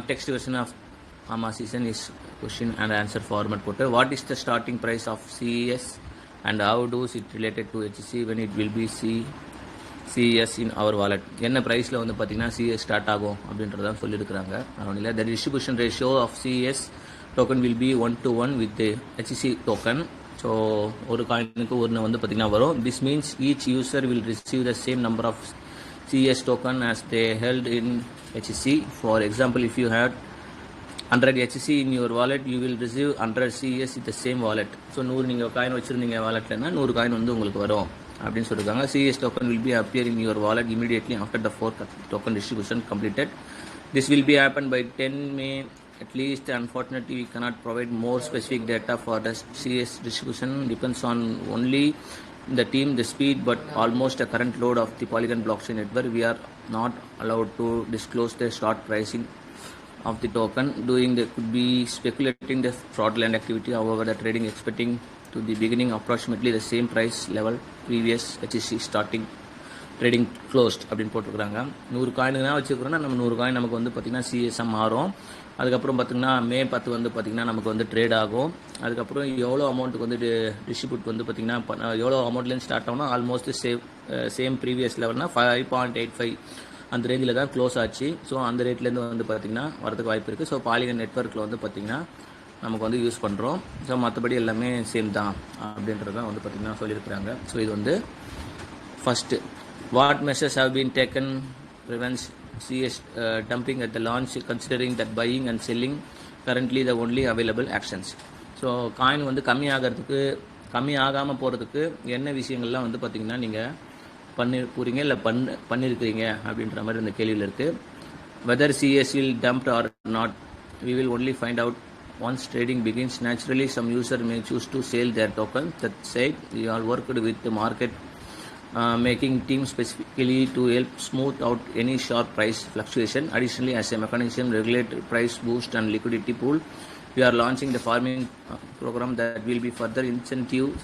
text version of AMA season is question and answer format போட்டு what is the starting price of CES and how does it related to HC when it will be CES in our wallet. என்ன ப்ரைஸில் வந்து பார்த்தீங்கன்னா CES start ஆகும் அப்படின்றதான் சொல்லியிருக்கிறாங்க. அதனால the distribution ratio of CES token will be 1:1 with the HC token. So ஒரு காயினுக்கு ஒன்று வந்து பார்த்தீங்கன்னா வரும். This means each user will receive the same number of CES token as they held in HC. For example, if you had 100 HC in your wallet, you will receive 100 CES in the same wallet. So 100 நீங்கள் coin வச்சுருந்தீங்க வாலெட்லன்னா 100 coin வந்து உங்களுக்கு வரும் அப்படின்னு சொல்லியிருக்காங்க. CES token will be appear in your wallet immediately after the fourth token distribution completed. This will be happen by 10 May at least. Unfortunately, we cannot provide more specific data for the CES distribution. Depends on only the team, the speed, but almost the current load of the Polygon blockchain network. We are not allowed to disclose the start pricing of the token. Doing the could be speculating the fraudulent activity. However, the trading expecting to the beginning approximately the same price level previous HC starting trading closed அப்படின்னு போட்டிருக்கிறாங்க. 100 காயினுனா வச்சுக்கிறோன்னா நம்ம 100 coin நமக்கு வந்து பார்த்திங்கன்னா CSM மாறும். அதுக்கப்புறம் பார்த்திங்கன்னா May 10 வந்து பார்த்திங்கன்னா நமக்கு வந்து ட்ரேட் ஆகும். அதுக்கப்புறம் எவ்வளோ அமௌண்ட்டுக்கு வந்து டிஸ்ட்ரிபியூட் வந்து பார்த்திங்கன்னா எவ்வளோ அமௌண்ட்லேருந்து ஸ்டார்ட் ஆகும்னா ஆல்மோஸ்ட் சேம் ப்ரீவியஸ் லெவல்னா 5.85 அந்த ரேஞ்சில் தான் க்ளோஸ் ஆச்சு. ஸோ அந்த ரேட்லேருந்து வந்து பார்த்திங்கன்னா வரதுக்கு வாய்ப்பு இருக்குது. ஸோ பாலிகன் நெட்வொர்க்கில் வந்து பார்த்திங்கன்னா நமக்கு வந்து யூஸ் பண்ணுறோம். ஸோ மற்றபடி எல்லாமே சேம் தான் அப்படின்றதான் வந்து பார்த்திங்கன்னா சொல்லியிருக்கிறாங்க. ஸோ இது வந்து first what measures have been taken prevents CS dumping at the launch, considering that buying and selling currently the only available actions. So coin வந்து கம்மி ஆகாமல் போகிறதுக்கு என்ன விஷயங்கள்லாம் வந்து பார்த்திங்கன்னா நீங்கள் போகிறீங்க இல்லை பண்ணியிருக்கிறீங்க அப்படின்ற மாதிரி இந்த கேள்வியில் இருக்குது. Whether CES will dumped or not, we will only find out once trading begins. Naturally, some user may choose to sell their token. That said, we all worked with the market making team specifically to help smooth out any sharp price fluctuation. Additionally, as a mechanism regulate price boost and liquidity pool, we are launching the farming program that will be further incentives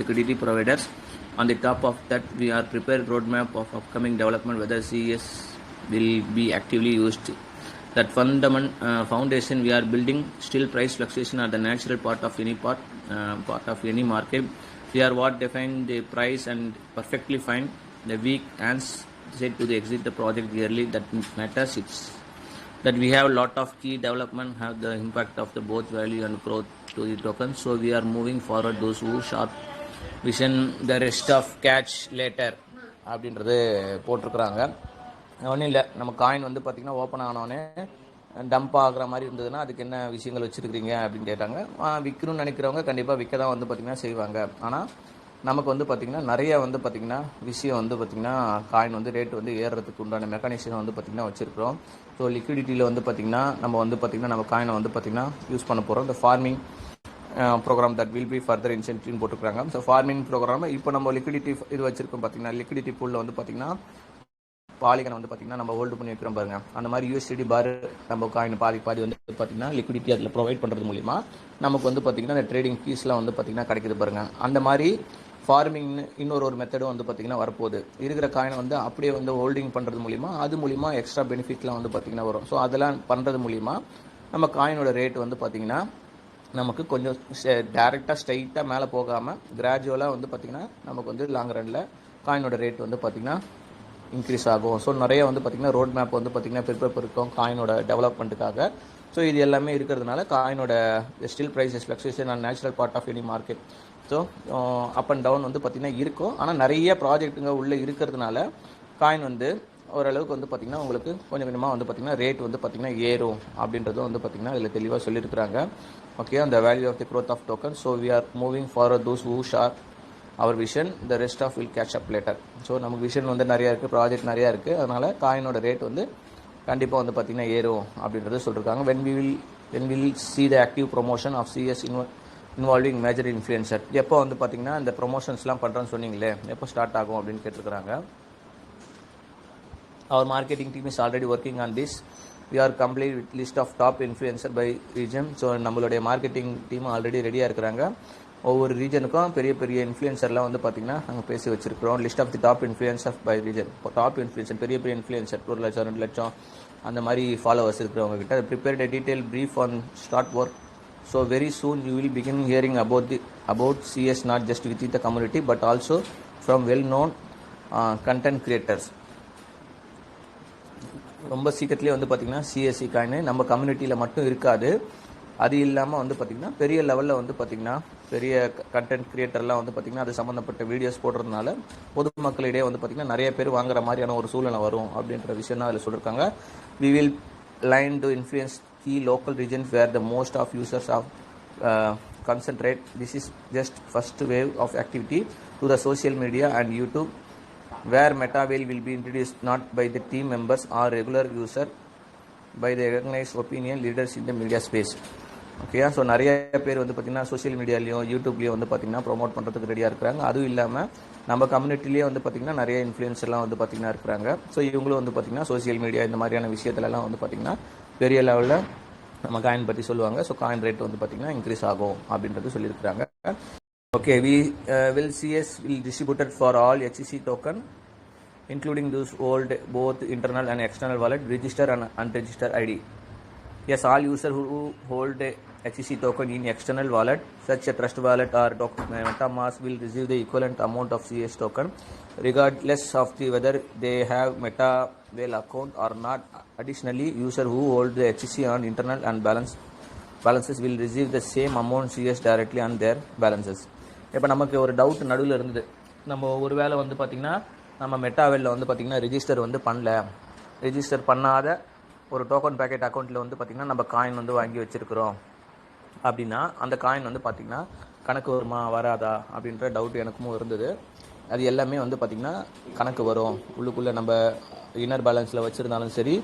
liquidity providers. On the top of that, we are prepared roadmap of upcoming development whether CES will be actively used. That foundation we are building. Still, price fluctuation are the natural part of any market. We are what define the price and perfectly fine. The weak hands said to the exit the project yearly. That matters. It's that we have a lot of key development have the impact of the both value and growth to the token. So we are moving forward. Those who sharp vision, the rest of catch later அப்படின்றது போட்டிருக்கிறாங்க. ஒன்றும் இல்லை, நம்ம coin வந்து பார்த்திங்கன்னா open ஆனோடனே dump ஆகிற மாதிரி இருந்ததுன்னா அதுக்கு என்ன விஷயங்கள் வச்சுருக்கிறீங்க அப்படின்னு கேட்டாங்க. விற்கணும்னு நினைக்கிறவங்க கண்டிப்பாக விற்க தான் வந்து பார்த்திங்கன்னா செய்வாங்க. ஆனால் நமக்கு வந்து பார்த்திங்கன்னா நிறைய வந்து பார்த்திங்கன்னா விஷயம் வந்து பார்த்திங்கன்னா காயின் வந்து ரேட் வந்து ஏறுறதுக்கு உண்டான மெக்கானிசம் வந்து பார்த்திங்கன்னா வச்சுருக்கிறோம். ஸோ லிக்விடிட்டியில் வந்து பார்த்திங்கன்னா நம்ம வந்து பார்த்திங்கன்னா நம்ம காயினை வந்து பார்த்திங்கன்னா யூஸ் பண்ண போகிறோம். இந்த farming program that will be further இன்சென்டிவ்னு போட்டுருக்காங்க. ஸோ ஃபார்மிங் ப்ரோக்ராம் இப்போ நம்ம லிக்விடிட்டி இது வச்சுருக்கோம் பார்த்திங்கன்னா லிக்விடிட்டி பூலில் வந்து பார்த்திங்கன்னா பாலிகனை வந்து பார்த்திங்கன்னா நம்ம ஹோல்டு பண்ணி வைக்கிறோம் பாருங்கள். அந்த மாதிரி USDT பார் நம்ம காயின் பாதி வந்து பார்த்திங்கன்னா லிக்விடிட்டி அதில் ப்ரொவைட் பண்ணுறது மூலிமா நமக்கு வந்து பார்த்திங்கன்னா அந்த ட்ரேடிங் ஃபீஸ்லாம் வந்து பார்த்திங்கன்னா கிடைக்குது பாருங்கள். அந்த மாதிரி ஃபார்மிங்னு இன்னொரு மெத்தடும் வந்து பார்த்திங்கன்னா வரப்போகுது. இருக்கிற காயினை வந்து அப்படியே வந்து ஹோல்டிங் பண்ணுறது மூலிமா அது மூலிமா எக்ஸ்ட்ரா பெனிஃபிட்லாம் வந்து பார்த்திங்கன்னா வரும். ஸோ அதெல்லாம் பண்ணுறது மூலிமா நம்ம காயினோட ரேட் வந்து பார்த்திங்கன்னா நமக்கு கொஞ்சம் டேரெக்டாக ஸ்ட்ரைட்டாக மேலே போகாமல் கிராஜுவலாக வந்து பார்த்திங்கன்னா நமக்கு வந்து லாங் ரனில் காயினோட ரேட் வந்து பார்த்திங்கன்னா இன்க்ரீஸ் ஆகும். ஸோ நிறைய வந்து பார்த்திங்கன்னா ரோட் மேப் வந்து பார்த்திங்கன்னா ப்ரிப்பேர் இருக்கும் காயினோட டெவலப்மெண்ட்டுக்காக. ஸோ இது எல்லாமே இருக்கிறதுனால காயினோட still prices fluctuation and natural part of any market. So up and down வந்து பார்த்திங்கன்னா இருக்கும். ஆனால் நிறைய ப்ராஜெக்ட்டுங்க உள்ளே இருக்கிறதுனால காயின் வந்து ஓரளவுக்கு வந்து பார்த்திங்கன்னா உங்களுக்கு கொஞ்சம் கொஞ்சமாக வந்து பார்த்திங்கன்னா ரேட் வந்து பார்த்திங்கன்னா ஏறும் அப்படின்றதும் வந்து பார்த்திங்கன்னா இதில் தெளிவாக சொல்லியிருக்கிறாங்க. ஓகே, அந்த value of the growth of token. So we are moving forward those who share our vision, the rest of will catch up later. So நமக்கு விஷன் வந்து நிறையா இருக்குது, ப்ராஜெக்ட் நிறையா இருக்குது. அதனால் காயினோட ரேட் வந்து கண்டிப்பாக வந்து பார்த்திங்கன்னா ஏறும் அப்படின்றது சொல்லியிருக்காங்க. when we will see the active promotion of CES involving major influencer. எப்போ வந்து பார்த்திங்கன்னா இந்த ப்ரொமோஷன்ஸ்லாம் பண்ணுறோன்னு சொன்னீங்களே எப்போ ஸ்டார்ட் ஆகும் அப்படின்னு கேட்டிருக்கிறாங்க. Our marketing team is already working on this. We are complete with list of top influencer by region. So நம்மளுடைய மார்க்கெட்டிங் டீம் ஆல்ரெடி ரெடியாக இருக்கிறாங்க. ஒவ்வொரு ரீஜனுக்கும் பெரிய பெரிய இன்ஃப்ளூயன்சர்லாம் வந்து பார்த்திங்கன்னா நாங்கள் பேசி வச்சுருக்கிறோம். List of the top influencer by region. Top influencer பெரிய பெரிய இன்ஃப்ளூயன்சர் 1 லட்சம் 2 லட்சம் அந்த மாதிரி ஃபாலோவர்ஸ் இருக்கிறவங்க கிட்ட prepared a detailed brief on start work. So very soon you will begin hearing about CS not just within the community but also from well-known content creators. ரொம்ப சீக்கிரத்துலேயே வந்து பார்த்திங்கன்னா சிஎஸ்சி காயின் நம்ம கம்யூனிட்டியில் மட்டும் இருக்காது. அது இல்லாமல் வந்து பார்த்திங்கன்னா பெரிய லெவலில் வந்து பார்த்திங்கன்னா பெரிய கண்டென்ட் கிரியேட்டர்லாம் வந்து பார்த்திங்கன்னா அது சம்மந்தப்பட்ட வீடியோஸ் போடுறதுனால பொதுமக்களிடையே வந்து பார்த்திங்கன்னா நிறைய பேர் வாங்குற மாதிரியான ஒரு சூழ்நிலை வரும் அப்படின்ற விஷயம் தான் அதில் சொல்லியிருக்காங்க. We will line to influence key local regions where the most of users are concentrate. This is just first wave of activity to the social media and YouTube where Meta will be introduced not by the team members or regular user by the recognized opinion leaders in the media space. Okay, so நிறைய பேர் வந்து பார்த்திங்கன்னா social மீடியாலையும் யூடியூப்லேயும் வந்து பார்த்திங்கன்னா promote பண்ணுறதுக்கு ரெடியாக இருக்கிறாங்க. அதுவும் இல்லாமல் நம்ம கம்யூனிட்டிலேயே வந்து பார்த்திங்கன்னா நிறைய இன்ஃப்ளூயன்ஸர்லாம் வந்து பார்த்திங்கன்னா இருக்கிறாங்க. ஸோ இவங்களும் வந்து பார்த்திங்கன்னா சோஷியல் மீடியா இந்த மாதிரியான விஷயத்துலலாம் வந்து பார்த்திங்கன்னா பெரிய லெவலில் நம்ம காயின் பற்றி சொல்லுவாங்க. ஸோ காயின் ரேட் வந்து பார்த்திங்கன்னா இன்க்ரீஸ் ஆகும் அப்படின்றது சொல்லியிருக்கிறாங்க. Okay, will CS will distributed for all HEC token including those hold both internal and external wallet, register and unregistered ID. Yes, all users who hold a HEC token in external wallet such a trust wallet or MetaMask will receive the equivalent amount of CS token regardless of whether they have MetaWhale account or not. Additionally, users who hold the HEC on internal and balances will receive the same amount CS directly on their balances. இப்போ நமக்கு ஒரு doubt நடுவில் இருந்தது. நம்ம ஒரு வேளை வந்து பார்த்திங்கன்னா நம்ம மெட்டாவெல்ல வந்து பார்த்திங்கன்னா ரிஜிஸ்டர் பண்ணாத ஒரு டோக்கன் பேக்கெட் அக்கௌண்ட்டில் வந்து பார்த்திங்கன்னா நம்ம காயின் வந்து வாங்கி வச்சுருக்கிறோம் அப்படின்னா அந்த காயின் வந்து பார்த்திங்கன்னா கணக்கு வருமா வராதா அப்படின்ற டவுட் எனக்கும் இருந்தது. அது எல்லாமே வந்து பார்த்திங்கன்னா கணக்கு வரும். உள்ளுக்குள்ளே நம்ம இன்னர் பேலன்ஸில் வச்சுருந்தாலும் சரி,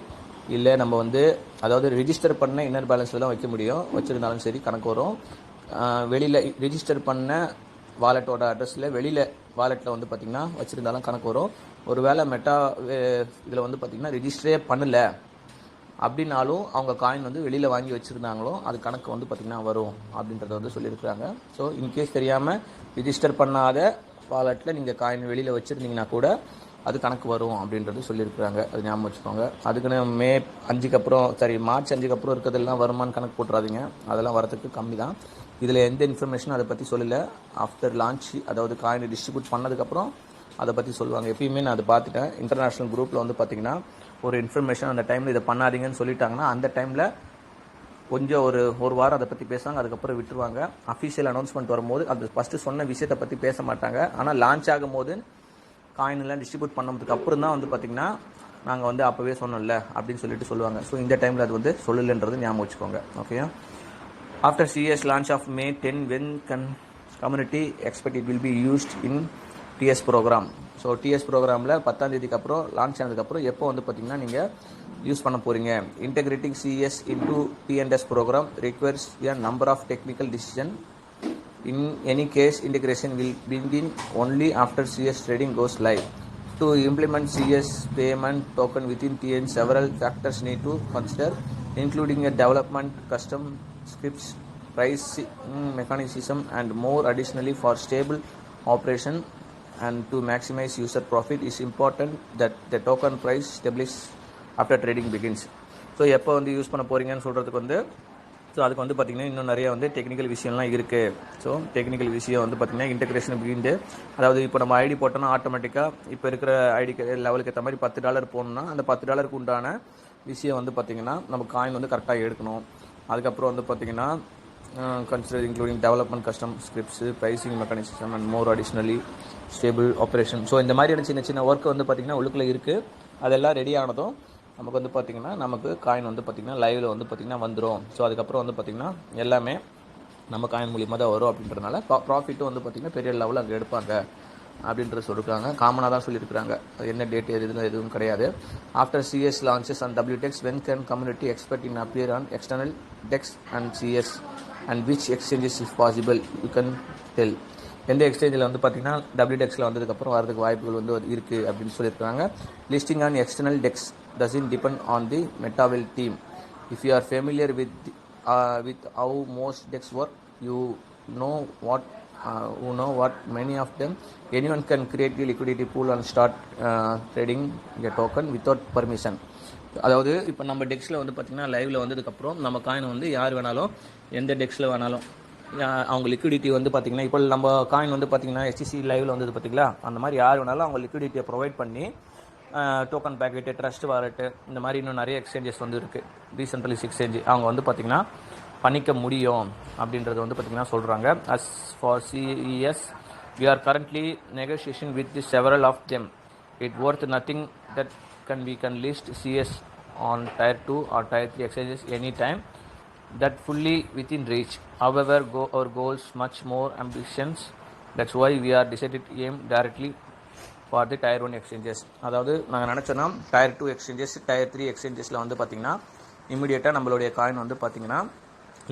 இல்லை நம்ம வந்து அதாவது ரிஜிஸ்டர் பண்ண இன்னர் பேலன்ஸில் தான் வைக்க முடியும், வச்சுருந்தாலும் சரி கணக்கு வரும். வெளியில் ரிஜிஸ்டர் பண்ண வாலெட்டோட அட்ரஸில் வெளியில் வாலெட்டில் வந்து பார்த்திங்கன்னா வச்சுருந்தாலும் கணக்கு வரும். ஒரு வேளை மெட்டா இதில் வந்து பார்த்திங்கன்னா ரிஜிஸ்டரே பண்ணலை அப்படின்னாலும் அவங்க காயின் வந்து வெளியில் வாங்கி வச்சுருந்தாங்களோ அது கணக்கு வந்து பார்த்திங்கன்னா வரும் அப்படின்றத வந்து சொல்லியிருக்கிறாங்க. ஸோ இன்கேஸ் தெரியாமல் ரிஜிஸ்டர் பண்ணாத வாலெட்டில் நீங்கள் காயின் வெளியில் வச்சுருந்தீங்கன்னா கூட அது கணக்கு வரும் அப்படின்றது சொல்லியிருக்கிறாங்க. அது ஞாபகம் வச்சுக்கோங்க. அதுக்குன்னு மார்ச் 5க்கு அப்புறம் இருக்கிறதெல்லாம் வருமானு கணக்கு போட்டுறாதீங்க. அதெல்லாம் வரதுக்கு கம்மி தான். இதில் எந்த இன்ஃபர்மேஷனும் அதை பற்றி சொல்லலை. ஆஃப்டர் லான்ச் அதாவது காயினை டிஸ்ட்ரிபியூட் பண்ணதுக்கப்புறம் அதை பற்றி சொல்லுவாங்க. எப்பயுமே நான் அதை பார்த்துட்டேன். இன்டர்நேஷ்னல் குரூப்பில் வந்து பார்த்திங்கன்னா ஒரு இன்ஃபர்மேஷன் அந்த டைமில் இதை பண்ணாதீங்கன்னு சொல்லிட்டாங்கன்னா அந்த டைமில் கொஞ்சம் ஒரு வாரம் அதை பற்றி பேசுவாங்க, அதுக்கப்புறம் விட்டுருவாங்க. அஃபிஷியல் அனௌன்ஸ்மெண்ட் வரும்போது அது ஃபஸ்ட்டு சொன்ன விஷயத்தை பற்றி பேச மாட்டாங்க. ஆனால் லான்ச் ஆகும்போது காயின்லாம் டிஸ்ட்ரிபியூட் பண்ணதுக்கு அப்புறம் தான் வந்து பார்த்திங்கன்னா நாங்கள் வந்து அப்போவே சொன்னோம்ல அப்படின்னு சொல்லிட்டு சொல்லுவாங்க. ஸோ இந்த டைமில் அது வந்து சொல்லலைன்றது ஞாபகம் வச்சுக்கோங்க. Okay, after CS launch of May 10 when community expect it will be used in TS program. So TS ப்ரோக்ராமில் 10ஆம் தேதிக்கு அப்புறம் லான்ச் ஆனதுக்கப்புறம் எப்போ வந்து பார்த்திங்கன்னா நீங்கள் யூஸ் பண்ண போகிறீங்க. Integrating CS into TNS program requires a number of technical decisions. In any case, integration will begin only after CS trading goes live. To implement CS payment token within TN, several factors need to consider, including a development, custom scripts, pricing mechanism, and more. Additionally, for stable operation and to maximize user profit, is important that the token price established after trading begins. So எப்போ வந்து use பண்ண போகிறீங்கன்னு சொல்கிறதுக்கு வந்து so அதுக்கு வந்து பார்த்திங்கன்னா இன்னும் நிறைய வந்து டெக்னிக்கல் விஷயம்லாம் இருக்குது. ஸோ டெக்னிக்கல் விஷயம் வந்து பார்த்திங்கன்னா இன்டெகிரேஷன் பிகிந்து, அதாவது இப்போ நம்ம ஐடி போட்டோம்னா ஆட்டோமேட்டிக்காக இப்போ இருக்கிற ஐடிக்கு லெவலுக்கு ஏற்ற மாதிரி $10 போடணும்னா அந்த $10 உண்டான விஷயம் வந்து பார்த்திங்கன்னா நம்ம காயின் வந்து கரெக்டாக எடுக்கணும். அதுக்கப்புறம் வந்து பார்த்திங்கன்னா consider including development, custom scripts, pricing mechanism and more. Additionally, stable operation. So இந்த மாதிரியான சின்ன சின்ன ஒர்க் வந்து பார்த்திங்கன்னா உள்ளுக்குள்ளே இருக்குது. அதெல்லாம் ரெடி ஆனதும் நமக்கு வந்து பார்த்திங்கன்னா நமக்கு காயின் வந்து பார்த்திங்கன்னா லைவில் வந்து பார்த்திங்கன்னா வந்துடும். ஸோ அதுக்கப்புறம் வந்து பார்த்திங்கன்னா எல்லாமே நம்ம காயின் மூலியமாக தான் வரும். அப்படின்றதுனால ப்ராஃபிட்டும் வந்து பார்த்திங்கன்னா பெரிய லெவலில் அங்கே எடுப்பாங்க அப்படின்றது சொல்லியிருக்காங்க. காமனாக தான் சொல்லியிருக்கிறாங்க. என்ன டேட் எதுவும் கிடையாது. After CS launches and WTX, when can community expect in appear on external DEX and CS and which exchanges if possible you can tell. எந்த எக்ஸ்சேஞ்சில் வந்து பார்த்திங்கன்னா WTXல வந்ததுக்கப்புறம் வரதுக்கு வாய்ப்புகள் வந்து இருக்குது அப்படின்னு சொல்லியிருக்காங்க. Listing on external DEX doesn't depend on the MetaWhale team. If you are familiar with how most DEX work, you know what who know what many of them, anyone can create the liquidity pool and start trading a token without permission. அதாவது இப்போ நம்ம டெக்ஸில் வந்து பார்த்திங்கன்னா லைவில் வந்ததுக்கப்புறம் நம்ம coin வந்து யார் வேணாலும் எந்த டெக்ஸில் வேணாலும் அவங்க லிக்விடிட்டி வந்து பார்த்திங்கன்னா இப்போ நம்ம காயின் வந்து பார்த்திங்கன்னா HTC லைவில் வந்தது பார்த்திங்களா, அந்த மாதிரி யார் வேணாலும் அவங்க லிக்விடிட்டியை ப்ரொவைட் பண்ணி டோக்கன் பேக்கெட்டு, ட்ரஸ்ட் வாலெட்டு, இந்த மாதிரி இன்னும் நிறைய எக்ஸ்சேஞ்சஸ் வந்து இருக்குது, டீசென்ட்ரலைஸ் எக்ஸ்சேஞ்சு அவங்க வந்து பார்த்திங்கன்னா பண்ணிக்க முடியும் அப்படின்றது வந்து பார்த்திங்கன்னா சொல்கிறாங்க. as for CES we are currently negotiation with the several of them. It worth nothing that we can list CS on tier 2 or tier 3 exchanges anytime that fully within reach. However, our goals much more ambitious. That's why we are decided to aim directly for the tier 1 exchanges. அதாவது நாங்கள் நினச்சோன்னா tier 2 exchanges, tier 3 exchangesல வந்து பார்த்திங்கன்னா இமீடியட்டாக நம்மளுடைய coin வந்து பார்த்திங்கன்னா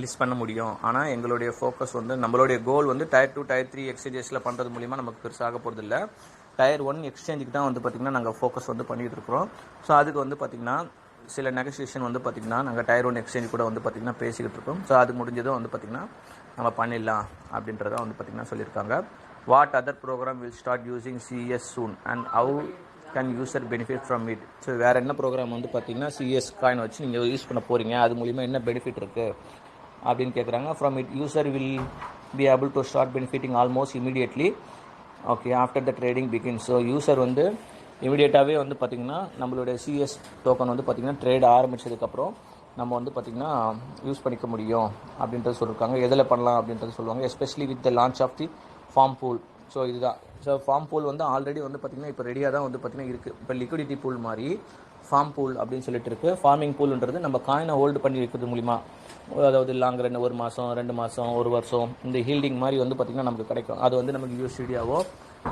list பண்ண முடியும். ஆனால் எங்களுடைய ஃபோக்கஸ் வந்து நம்மளுடைய கோல் வந்து tier 2 tier 3 எக்ஸ்சேஞ்சஸில் பண்ணுறது மூலிமா நமக்கு பெருசாக போகிறது இல்லை. tier 1 எக்ஸ்சேஞ்சுக்கு தான் வந்து பார்த்திங்கன்னா நாங்கள் ஃபோக்கஸ் வந்து பண்ணிகிட்டு இருக்கிறோம். ஸோ அதுக்கு வந்து பார்த்திங்கன்னா சில நெகோசியேஷன் வந்து பார்த்திங்கன்னா நாங்கள் tier 1 எக்ஸ்சேஞ்ச் கூட வந்து பார்த்திங்கன்னா பேசிக்கிட்டு இருக்கோம். ஸோ அது முடிஞ்சதும் வந்து பார்த்திங்கன்னா நம்ம பண்ணிடலாம் அப்படின்றத வந்து பார்த்திங்கன்னா சொல்லியிருக்காங்க. What other program will start using CES soon and how can user benefit from it? So வேறு என்ன ப்ரோக்ராம் வந்து பார்த்திங்கன்னா CES காயின் வச்சு நீங்கள் யூஸ் பண்ண போகிறீங்க, அது மூலிமா என்ன பெனிஃபிட் இருக்குது அப்படின்னு கேட்குறாங்க. From it user will be able to start benefiting almost immediately okay after the trading begin. So user வந்து இமீடியட்டாகவே வந்து பார்த்திங்கன்னா நம்மளுடைய CS டோக்கன் வந்து பார்த்திங்கன்னா ட்ரேட் ஆரம்பித்ததுக்கப்புறம் நம்ம வந்து பார்த்திங்கன்னா யூஸ் பண்ணிக்க முடியும் அப்படின்றது சொல்லியிருக்காங்க. எதில் பண்ணலாம் அப்படின்றது சொல்லுவாங்க. Especially with the launch of the farm pool. So இதுதான். ஸோ ஃபார்ம் பூல் வந்து ஆல்ரெடி வந்து பார்த்திங்கன்னா இப்போ ரெடியாக தான் வந்து பார்த்திங்கன்னா இருக்குது. இப்போ லிக்விடிட்டி பூல் மாதிரி ஃபார்ம் பூல் அப்படின்னு சொல்லிட்டு இருக்குது. ஃபார்மிங் பூல்ன்றது நம்ம காயினை ஹோல்டு பண்ணி வைக்கிறது மூலிமா, அதாவது லாங் ரன் 1 மாதம் 2 மாதம் 1 வருஷம் இந்த ஹீல்டிங் மாதிரி வந்து பார்த்திங்கன்னா நமக்கு கிடைக்கும். அது வந்து நமக்கு USDயாவோ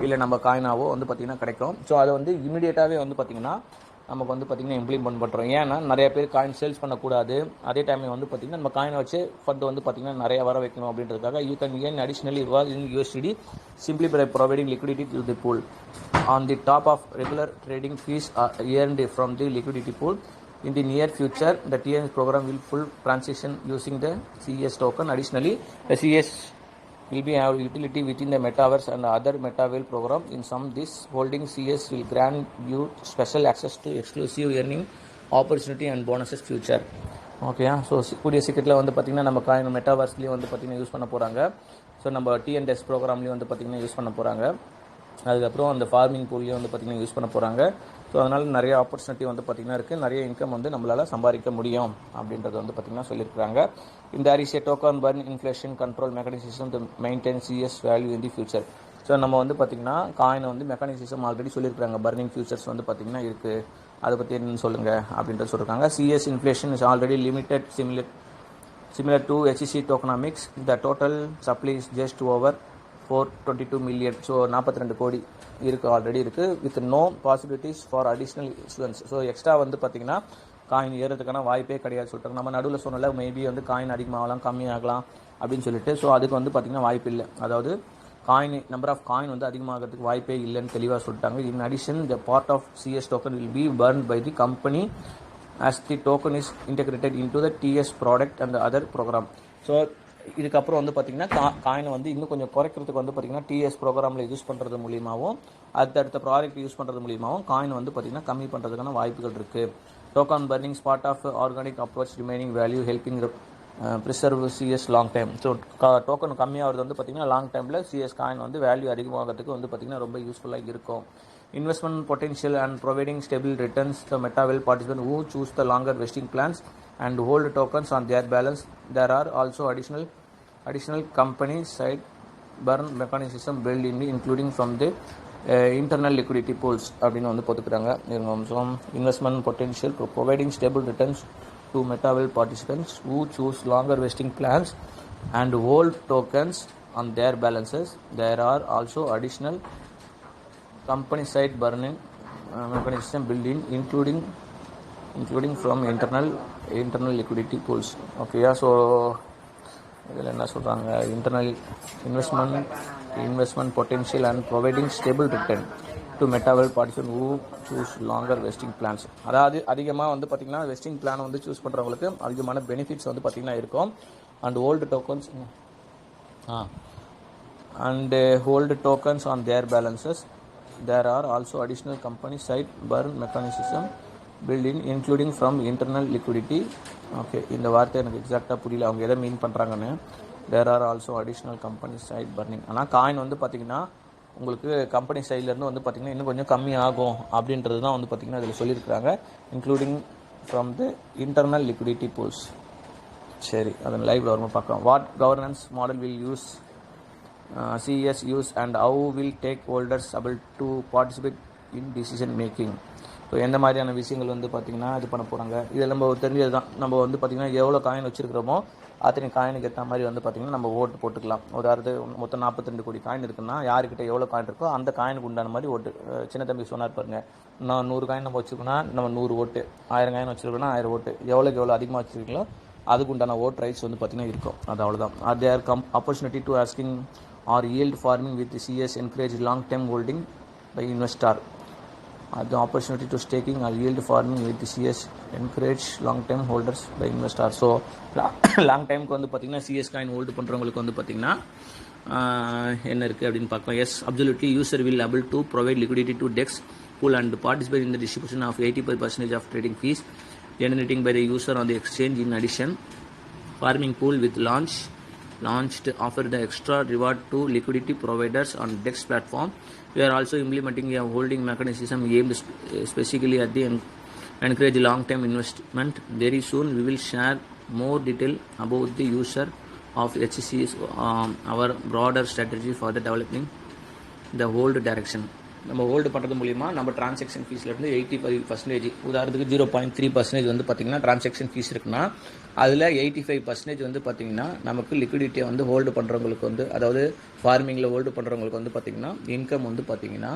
இல்லை நம்ம காயினாவோ வந்து பார்த்திங்கன்னா கிடைக்கும். ஸோ அதை வந்து இமீடியட்டாகவே வந்து பார்த்திங்கன்னா நமக்கு வந்து பார்த்திங்கன்னா இம்ப்ளிமெண்ட் பண்ணுறோம். ஏன்னா நிறைய பேர் காயின் சேல்ஸ் பண்ணக்கூடாது, அதே டைமில் வந்து பார்த்திங்கன்னா நம்ம காயினை வச்சு ஃபண்ட் வந்து பார்த்திங்கன்னா நிறைய வர வைக்கணும் அப்படின்றதுக்காக you can earn additionally rewards in USD simply by providing liquidity to the pool on the top of regular trading fees are earned from the liquidity pool. In the near future, the TNS program will full transition using the CES token. Additionally, the CES will be have utility within the metaverse and other metaverse program. In some, this holding CES will grant you special access to exclusive earning opportunity and bonuses future. Okay, so கூடிய சீக்கிரத்தில் வந்து பார்த்திங்கன்னா நம்ம coin மெட்டாவர்ஸ்லேயும் வந்து பார்த்திங்கன்னா use பண்ண போகிறாங்க. So நம்ம TNS ப்ரோக்ராம்லேயும் வந்து பார்த்திங்கன்னா யூஸ் பண்ண போகிறாங்க. அதுக்கப்புறம் அந்த ஃபார்மிங் பூல்லையும் வந்து பார்த்திங்கன்னா யூஸ் பண்ண போகிறாங்க. ஸோ அதனால் நிறைய ஆப்பர்ச்சுனிட்டி வந்து பார்த்திங்கன்னா இருக்குது, நிறைய இன்கம் வந்து நம்மளால் சம்பாதிக்க முடியும் அப்படின்றது வந்து பார்த்திங்கன்னா சொல்லியிருக்காங்க. இந்த அரிசிய token burn inflation control mechanism to maintain CS value in the future. So நம்ம வந்து பார்த்திங்கன்னா காயினை வந்து மெக்கானிசிசம் ஆல்ரெடி சொல்லியிருக்காங்க, பர்னிங் ஃபியூச்சர்ஸ் வந்து பார்த்திங்கன்னா இருக்குது, அதை பற்றி என்னன்னு சொல்லுங்கள் அப்படின்றது சொல்லியிருக்காங்க. CS inflation is already limited similar to HEC tokenomics. The total supply is just over 422 million. So 42 crore இருக்குது, ஆல்ரெடி இருக்குது, with no possibilities for additional issuance. So extra வந்து பார்த்திங்கன்னா காயின் ஏறதுக்கான வாய்ப்பே கிடையாது சொல்லிட்டாங்க. நம்ம நடுவில் சொன்னல மேபி வந்து காயின் அதிகமாகலாம் கம்மியாகலாம் அப்படின்னு சொல்லிட்டு. ஸோ அதுக்கு வந்து பார்த்திங்கன்னா வாய்ப்பு இல்லை, அதாவது காயின் நம்பர் ஆஃப் காயின் வந்து அதிகமாகிறதுக்கு வாய்ப்பே இல்லைன்னு தெளிவாக சொல்லிட்டாங்க. In addition the part of CS token will be burned by the company as the token is integrated into the TS product and the other program. So இதுக்கப்புறம் வந்து பார்த்திங்கன்னா காயினை வந்து இன்னும் கொஞ்சம் குறைக்கிறதுக்கு வந்து பார்த்திங்கன்னா TS ப்ரோக்ராமில் யூஸ் பண்ணுறது மூலியமாகவும் அடுத்த ப்ராடக்ட் யூஸ் பண்ணுறது மூலியமாகவும் காயின் வந்து பார்த்திங்கன்னா கம்மி பண்ணுறதுக்கான வாய்ப்புகள் இருக்குது. Token burning spot of organic approach remaining value helping preserve CS long time. So token கம்மியாகிறது வந்து பார்த்திங்கன்னா லாங் டைமில் CS காயின் வந்து வேல்யூ அதிகமாகிறதுக்கு வந்து பார்த்திங்கன்னா ரொம்ப யூஸ்ஃபுல்லாக இருக்கும். Investment potential and providing stable returns to MetaVault participants who choose the longer vesting plans and hold tokens on their balance. There are also additional company side burn mechanism built in, including from the internal liquidity pools அப்படின்னு வந்து போட்டுக்கிறாங்க. Investment potential for providing stable returns to MetaVault participants who choose longer vesting plans and hold tokens on their balances. There are also additional company side burning mechanism built in, including from internal liquidity pools. Okay, yeah, so இதில் என்ன சொல்கிறாங்க, internal investment potential and providing stable return to metavel participant who choose longer vesting plans. அதாவது அதிகமாக வந்து பார்த்திங்கன்னா vesting plan வந்து choose பண்ணுறவங்களுக்கு அதிகமான பெனிஃபிட்ஸ் வந்து பார்த்திங்கன்னா இருக்கும். And old tokens and hold tokens on their balances. There are also additional company side burn mechanism built in, including from internal liquidity. Okay, இந்த வார்த்தை எனக்கு எக்ஸாக்டாக புரியல அவங்க எதை மீன் பண்ணுறாங்கன்னு. There are also additional company side burning. ஆனால் coin வந்து பார்த்திங்கன்னா உங்களுக்கு கம்பெனி சைட்லேருந்து வந்து பார்த்திங்கன்னா இன்னும் கொஞ்சம் கம்மி ஆகும் அப்படின்றது தான் வந்து பார்த்திங்கன்னா இதில் சொல்லியிருக்கிறாங்க. Including from the internal liquidity pools. சரி, அதன் லைவில் வரும்போது பார்க்கலாம். What governance model will use CES use and how will take holders able to participate in decision making. So எந்த மாதிரியான விஷயங்கள் வந்து பார்த்திங்கன்னா இது பண்ண போகிறாங்க. இதில் நம்ம தெரிஞ்சது தான். நம்ம வந்து பார்த்திங்கன்னா எவ்வளோ காயின் வச்சுருக்கிறோமோ அத்தனை காயினுக்கு ஏற்ற மாதிரி வந்து பார்த்திங்கன்னா நம்ம ஓட்டு போட்டுக்கலாம். உதாரணத்துக்கு மொத்தம் 42 கோடி காயின் இருக்குன்னா யாருக்கிட்ட எவ்வளோ காயின் இருக்கோ அந்த காயினுக்கு உண்டான மாதிரி ஓட்டு. சின்ன தம்பி சொன்னார் பாருங்க, நான் 100 காயின் நம்ம வச்சுருக்கோன்னா நம்ம 100 ஓட்டு, 1000 காயின் வச்சுருக்கோன்னா 1000 ஓட்டு. எவ்வளோக்கு எவ்வளோ அதிகமாக வச்சுருக்கீங்களோ அதுக்கு உண்டான ஓட் ரைட்ஸ் வந்து பார்த்திங்கன்னா இருக்கும். அது அவ்வளோதான். There opportunity to asking or yield farming with CS encourage long-term holding by investor. The opportunity to staking or yield farming with CS encourage long-term holders by investor. So long time க்கு வந்து பார்த்தீங்கன்னா CS coin hold பண்ணுறவங்களுக்கு வந்து பார்த்தீங்கன்னா என்ன இருக்குது அப்படின்னு பார்க்கலாம். Yes, absolutely user will able to provide liquidity to DEX pool and participate in the distribution of 85% of trading fees generating by the user on the exchange. In addition, farming pool with launched offer the extra reward to liquidity providers on DEX platform. We are also implementing a holding mechanism aimed specifically at the encourage long-term investment. Very soon we will share more detail about the user of HC's our broader strategy for the developing the hold direction. நம்ம hold பண்ணுறது மூலிமா நம்ம transaction ஃபீஸ்லேருந்து 85%, உதாரணத்துக்கு 0.3% வந்து பார்த்திங்கன்னா transaction fees இருக்குன்னா அதில் 85% வந்து பார்த்திங்கன்னா நமக்கு லிக்விடிட்டியை வந்து ஹோல்டு பண்ணுறவங்களுக்கு வந்து, அதாவது ஃபார்மிங்கில் ஹோல்டு பண்ணுறவங்களுக்கு வந்து பார்த்திங்கன்னா இன்கம் வந்து பார்த்திங்கன்னா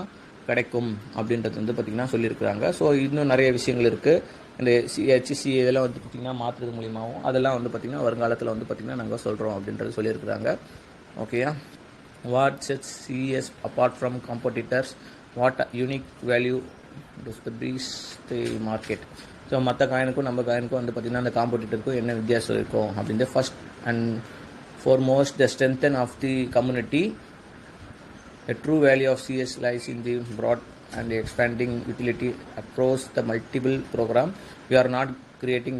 கிடைக்கும் அப்படின்றது வந்து பார்த்திங்கன்னா சொல்லியிருக்கிறாங்க. ஸோ இன்னும் நிறைய விஷயங்கள் இருக்குது. இந்த HC இதெல்லாம் வந்து பார்த்திங்கன்னா மாற்றுறது மூலியமாகவும் அதெல்லாம் வந்து பார்த்திங்கன்னா வருங்காலத்தில் வந்து பார்த்திங்கன்னா நாங்கள் சொல்கிறோம் அப்படின்றது சொல்லியிருக்கிறாங்க. ஓகேயா? What sets CES apart from competitors? What unique value does the brings the market? So மற்ற காயினுக்கும் நம்ம காயினுக்கும் வந்து பார்த்திங்கன்னா அந்த காம்படிட்டருக்கும் என்ன வித்தியாசம் இருக்கும் அப்படின்ட்டு first and foremost the strength of the community. The true value of CS lies in the broad and expanding utility across the multiple program. We are not creating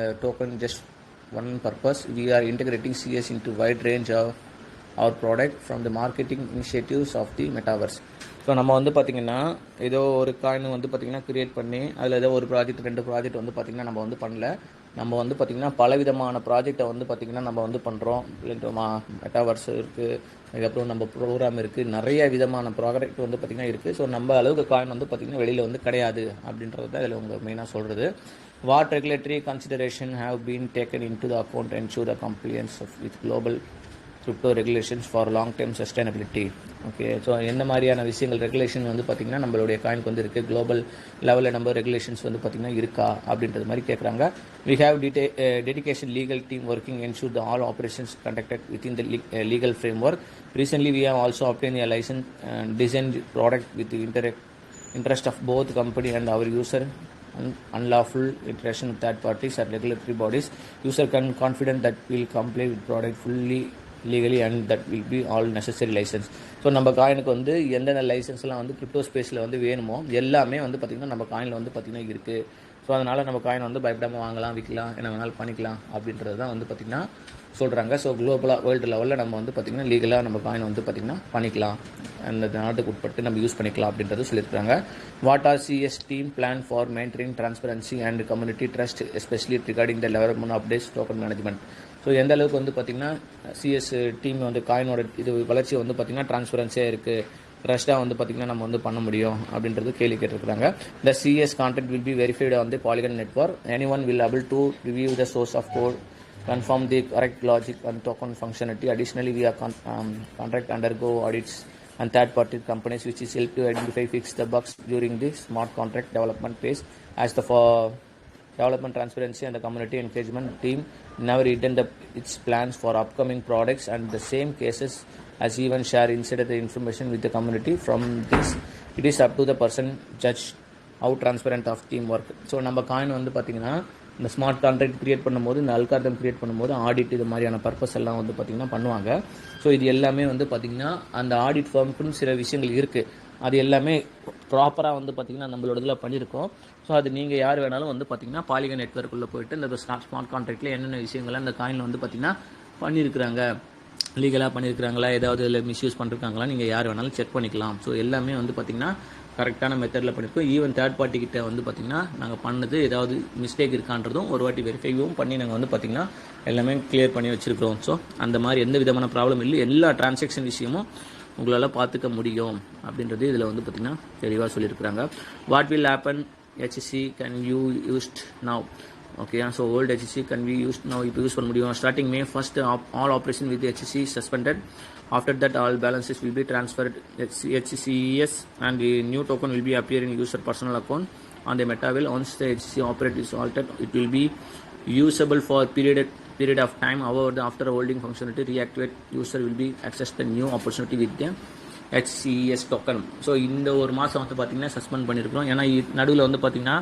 a token just one purpose. We are integrating CS into wide range of our product from the marketing initiatives of the metaverse. So நம்ம வந்து பார்த்திங்கன்னா ஏதோ ஒரு coin வந்து பார்த்திங்கன்னா create பண்ணி அதில் ஏதோ ஒரு ப்ராஜெக்ட் 2 ப்ராஜெக்ட் வந்து பார்த்திங்கன்னா நம்ம வந்து பண்ணல. நம்ம வந்து பார்த்திங்கன்னா பலவிதமான ப்ராஜெக்டை வந்து பார்த்திங்கன்னா நம்ம வந்து பண்ணுறோம். மெட்டாவர்ஸ் இருக்குது, அதுக்கப்புறம் நம்ம ப்ரோக்ராம் இருக்குது, நிறைய விதமான ப்ராஜெக்ட் வந்து பார்த்திங்கன்னா இருக்குது. ஸோ நம்ம அளவுக்கு காயின் வந்து பார்த்திங்கன்னா வெளியில் வந்து கிடையாது அப்படின்றது தான் இதில் உங்கள் மெயினாக சொல்கிறது. What regulatory consideration have been taken into the account ensure the compliance with global crypto regulations for long term sustainability. Okay, so எந்த மாதிரியான விஷயங்கள் ரெகுலேஷன் வந்து பார்த்திங்கன்னா நம்மளுடைய காயினுக்கு வந்து இருக்குது, குளோபல் லெவலில் நம்ம ரெகுலேஷன்ஸ் வந்து பார்த்திங்கன்னா இருக்கா அப்படின்றது மாதிரி கேட்குறாங்க. We have dedication legal team working ensure the all operations conducted within the legal framework. Recently we have also obtained a license and designed product with the interest of both company and our user. Unlawful interaction with third parties or regulatory bodies. User can confident that will comply with product fully legally and that will be all necessary license. So நம்ம காயினுக்கு வந்து எந்தெந்த லைசன்ஸ்லாம் வந்து crypto ஸ்பேஸில் வந்து வேணுமோ எல்லாமே வந்து பார்த்திங்கன்னா நம்ம காயினில் வந்து பார்த்திங்கன்னா இருக்குது. ஸோ அதனால் நம்ம காயின் வந்து பயப்படாமல் வாங்கலாம், விற்கலாம், என்ன வேணாலும் பண்ணிக்கலாம் அப்படின்றது தான் வந்து பார்த்திங்கன்னா சொல்கிறாங்க. ஸோ குளோபலாக வேர்ல்டு லெவலில் நம்ம வந்து பார்த்திங்கன்னா லீகலாக நம்ம காயின் வந்து பார்த்திங்கன்னா பண்ணிக்கலாம், அந்த நாட்டுக்கு உட்பட்டு நம்ம யூஸ் பண்ணிக்கலாம் அப்படின்றது சொல்லியிருக்காங்க. What are CS team plan for maintaining transparency and community trust especially regarding the development updates token management. So எந்த அளவுக்கு வந்து பார்த்திங்கன்னா CS டீம் வந்து காயினோட இது வளர்ச்சி வந்து பார்த்திங்கன்னா டிரான்ஸ்பரன்சியாக இருக்குது, ட்ரஸ்ட்டாக வந்து பார்த்திங்கன்னா நம்ம வந்து பண்ண முடியும் அப்படின்றது கேள்வி கேட்டிருக்கிறாங்க. The CS content will be verified on the Polygon network. Anyone will able to review the source of code, confirm the correct logic and token functionality. Additionally, we are contract undergo audits and third-party companies which is help to identify fix the bugs during the smart contract development phase. As the development transparency and the community engagement team never hidden its plans for upcoming products and the same cases as even share insider the information with the community. From this, it is up to the person judge how transparent of team work. So நம்ம coin வந்து பார்த்திங்கன்னா இந்த smart contract create பண்ணும்போது, இந்த algorithm create பண்ணும்போது audit இது மாதிரியான purpose எல்லாம் வந்து பார்த்திங்கன்னா பண்ணுவாங்க. ஸோ இது எல்லாமே வந்து பார்த்திங்கன்னா அந்த ஆடிட் ஃபார்முக்குன்னு சில விஷயங்கள் இருக்குது. அது எல்லாமே ப்ராப்பராக வந்து பார்த்திங்கன்னா நம்மளோட இதில் பண்ணியிருக்கோம். ஸோ அது நீங்கள் யார் வேணாலும் வந்து பார்த்திங்கன்னா பாலிகன் நெட்வொர்க்குள்ளே போய்ட்டு இந்த ஸ்மார்ட் கான்ட்ராக்டில் என்னென்ன விஷயங்கள்லாம் இந்த காயினில் வந்து பார்த்திங்கன்னா பண்ணியிருக்கிறாங்க, லீகலாக பண்ணியிருக்கிறாங்களா, ஏதாவது இதில் மிஸ்யூஸ் பண்ணிருக்காங்களா, நீங்கள் யார் வேணாலும் செக் பண்ணிக்கலாம். ஸோ எல்லாமே வந்து பார்த்திங்கன்னா கரெக்டான மெத்தடில் பண்ணியிருக்கோம். ஈவன் தேர்ட் பார்ட்டி கிட்ட வந்து பார்த்திங்கன்னா நாங்கள் பண்ணது ஏதாவது மிஸ்டேக் இருக்கான்றதும் ஒரு வாட்டி வெரிஃபைவும் பண்ணி நாங்கள் வந்து பார்த்திங்கன்னா எல்லாமே கிளியர் பண்ணி வச்சுருக்கிறோம். ஸோ அந்த மாதிரி எந்த விதமான ப்ராப்ளம் இல்லை, எல்லா டிரான்சாக்ஷன் விஷயமும் உங்களால் பார்த்துக்க முடியும் அப்படின்றது இதில் வந்து பார்த்திங்கன்னா தெளிவாக சொல்லியிருக்கிறாங்க. What will happen HC can you used now? Okay, so old HC can be used now. இப்போ யூஸ் பண்ண முடியும். Starting May 1st, all operation with HC suspended. After that, all balances will be transferred HCES and the new token will be appear in user personal account on the MetaVail. Once the HC operate is altered, it will be usable for period of time. However, after holding functionality reactivate, user will be access the new opportunity with them HCES token. So இந்த ஒரு மாதம் வந்து பார்த்திங்கன்னா suspend பண்ணியிருக்கிறோம். ஏன்னா நடுவில் வந்து பார்த்திங்கன்னா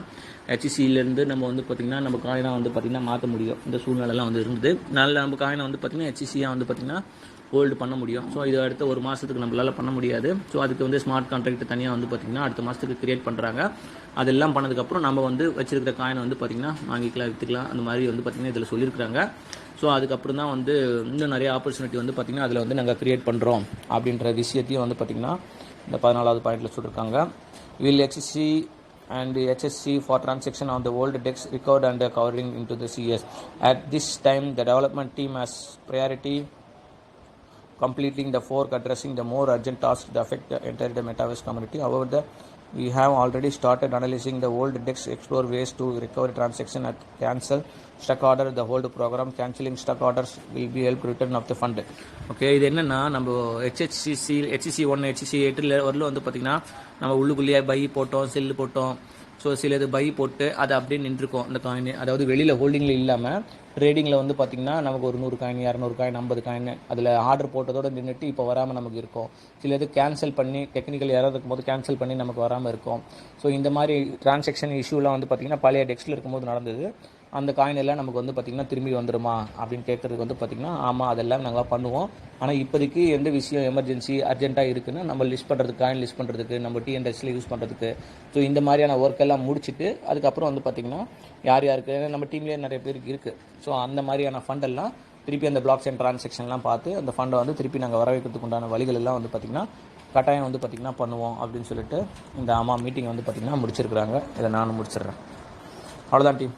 HCலேருந்து நம்ம வந்து பார்த்திங்கன்னா நம்ம காயினாக வந்து பார்த்திங்கன்னா மாற்ற முடியும். இந்த சூழ்நிலைலாம் வந்து இருந்தது. நம்ம காயினை வந்து பார்த்திங்கன்னா HCயாக வந்து பார்த்திங்கன்னா ஹோல்டு பண்ண முடியும். ஸோ இது அடுத்த ஒரு மாதத்துக்கு நம்மளால் பண்ண முடியாது. ஸோ அதுக்கு வந்து ஸ்மார்ட் கான்ட்ராக்ட் தனியாக வந்து பார்த்திங்கன்னா அடுத்த மாதத்துக்கு கிரியேட் பண்ணுறாங்க. அதெல்லாம் பண்ணதுக்கப்புறம் நம்ம வந்து வச்சிருக்கிற காயினை வந்து பார்த்திங்கன்னா வாங்கிக்கலாம், விற்றுக்கலாம், அந்த மாதிரி வந்து பார்த்திங்கன்னா இதில் சொல்லியிருக்கிறாங்க. ஸோ அதுக்கப்புறம் தான் வந்து இன்னும் நிறைய ஆப்பர்ச்சுனிட்டி வந்து பார்த்திங்கன்னா அதில் வந்து நாங்கள் க்ரியேட் பண்ணுறோம் அப்படின்ற விஷயத்தையும் வந்து பார்த்திங்கன்னா இந்த 14வது பாயிண்டில் சொல்லியிருக்காங்க. Will HC and HSC for transaction on the old DEX recovered and covering into the CS. At this time, the development team has priority completing the fork, addressing the more urgent tasks that affect the entire metaverse community. However, we have already started analyzing the old DEX, explore ways to recover transaction at cancel stuck order, the hold program. Cancelling stuck orders will be help return of the fund. Okay, இது என்னென்னா நம்ம HCC1 HCC8 வரல வந்து பார்த்திங்கன்னா நம்ம உள்ளுக்குள்ளேயே by போட்டோம், cell போட்டோம். ஸோ சில இது பை போட்டு அதை அப்படியே நின்றுருக்கோம் அந்த காயின். அதாவது வெளியில் ஹோல்டிங்கில் இல்லாமல் ட்ரேடிங்கில் வந்து பார்த்திங்கன்னா நமக்கு ஒரு 100 காயின், 200 காயின், 50 காயின் அதில் ஆர்டர் போட்டதோடு நின்றுட்டு இப்போ வராமல் நமக்கு இருக்கும். சில இது கேன்சல் பண்ணி டெக்னிக்கல் யாராவது இருக்கும்போது கேன்சல் பண்ணி நமக்கு வராமல் இருக்கும். ஸோ இந்த மாதிரி டிரான்சாக்ஷன் இஷ்யூலாம் வந்து பார்த்திங்கன்னா பழைய டெக்ஸ்டில் இருக்கும்போது நடந்தது. அந்த காயின் எல்லாம் நமக்கு வந்து பார்த்திங்கன்னா திரும்பி வந்துடுமா அப்படின்னு கேட்குறதுக்கு வந்து பார்த்திங்கன்னா ஆமாம், அதெல்லாம் நாங்கள் பண்ணுவோம். ஆனால் இப்போதைக்கு எந்த விஷயம் எமர்ஜென்சி அர்ஜென்ட்டாக இருக்குதுன்னு நம்ம லிஸ்ட் பண்ணுறதுக்கு, காயின் லிஸ்ட் பண்ணுறதுக்கு, நம்ம TNDESல யூஸ் பண்ணுறதுக்கு, ஸோ இந்த மாதிரியான ஒர்க் எல்லாம் முடிச்சுட்டு அதுக்கப்புறம் வந்து பார்த்திங்கன்னா யார் யாருக்கு நம்ம டீம்லேயே நிறைய பேருக்கு இருக்குது. ஸோ அந்த மாதிரியான ஃபண்டெல்லாம் திருப்பி அந்த பிளாக் செயின் ட்ரான்சாக்ஷன்லாம் பார்த்து அந்த ஃபண்டை வந்து திருப்பி நாங்கள் வர வைக்கிறதுக்கு உண்டான வழிகள் எல்லாம் வந்து பார்த்திங்கன்னா கட்டாயம் வந்து பார்த்திங்கன்னா பண்ணுவோம் அப்படின்னு சொல்லிட்டு இந்த மீட்டிங் வந்து பார்த்திங்கன்னா முடிச்சிருக்கிறாங்க. இதை நானும் முடிச்சிடுறேன். அவ்வளோதான் டீம்.